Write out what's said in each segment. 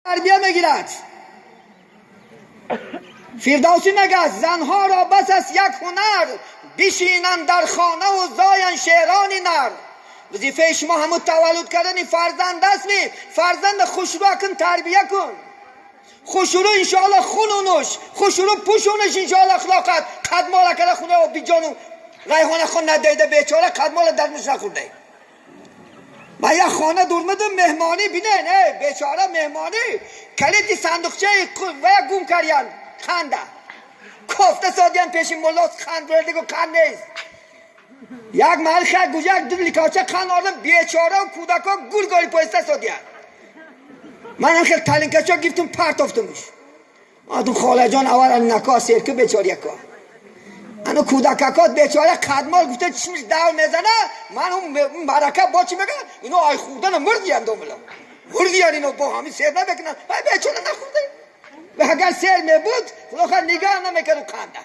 تربیه میگیرد. فردوسی میگه زنها را بس است یک هنر، بشینند در خانه و زاین شعران نر. وظیفه شما همون تولد کردن فرزند است. می فرزند خوشرو کن، تربیه کن. خوشرو انشاءالله خونونش، خوشرو پوشونش انشاءالله اخلاقت قدمالا کرده خونه و بیجانو ریحانه خون ندیده بیچاره قدمالا درمش نخورده. من یک خانه دورمدم مهمانی بینه نه بیچاره مهمانی کلیدی صندوقچه و یک گم کردن خنده کفته سادیان پیش ملاس خند برده گو خند نیست. یک محل خیلی گوشه یک دو لیکاچه خند آردم بیچاره و کودکا گل گاری پایسته سادیان. من خیلی تلنکچه گفتم پرت افتمش. آدم خاله جان اول نکا سرکه بیچاره یکا انو کودککات بیچاره قدمال گفته چشمش دور میزنه. من اون برکه با چی میگن اینو آی خوردن مردی انداملا مردی اینو با همین سر نبکنن وای بیچاره نخورده و اگر سر میبود خدا خواهد نگاه نمیکرد و خنده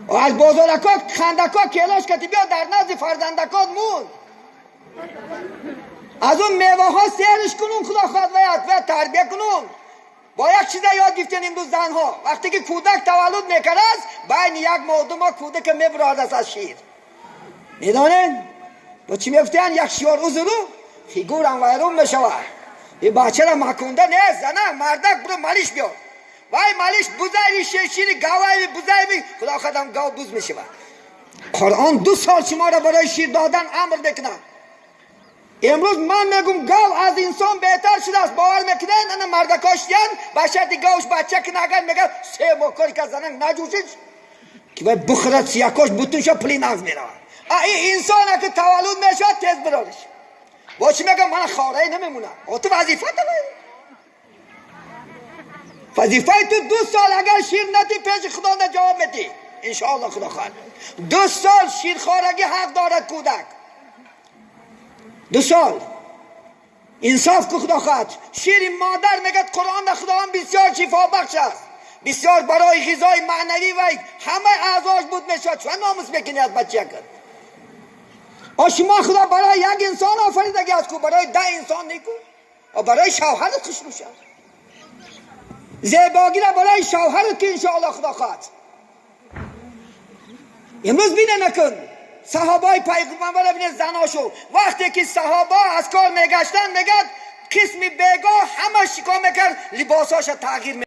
و از بازارکات خندکا کلاش کتی بیا در نزد فرزندکات مون از اون میوه ها سرش کنون خدا خواهد و تربیه کنون. با یک چیز یاد گرفتن امروز زنها وقتی که کودک تولد میکرد است بین یک ماه دو ماه کودک میبرد است از شیر میدانین با چی میگفتن یک شیار اوزرو فیگورم ویرون میشود. این بچه را مکنده نیست زنه مردک برو ملیش بیار وای ملیش بزایری شیر گاوی بزایری خدا خودم گاو بوز میشود. قرآن 2 سال شما را برای شیر دادن امر میکنه. امروز من میگم گاو از انسان بهتر شده است. باور میکنن انا مردکاش دیان باشد گاوش بچه که نگن میگه 3 ماه که زنن نجوشش که باید بخورد سیاکاش بوتونشا پلی ناز میره. این انسان که تولد میشه تیز برادش با چی میگم من خاره نمیمونم. تو وظیفه وظیفه تو 2 سال اگر شیر ندی پیش خدا نجواب میدی انشاءالله خدا خواهد 2 سال شیرخوارگی حق دارد کودک 2 سال انصاف که خدا خواهد. شیر مادر میگد قرآن خدا هم بسیار شفا بخش است بسیار برای غذای معنوی و همه اعضاش بود میشد. چون ناموس میکنی از بچه کرد شما خدا برای یک انسان آفریدگی است که برای 10 انسان نیکو و برای شوهرت خوشنو شد. زیباگی را برای شوهرت که انشاءالله خدا خواهد. امروز بینه نکن صحابای پیغمبر بینه زناشو وقتی که صحابا از کار میگشتن میگد قسم بیگاه همه شکا میکرد لباساش تغییر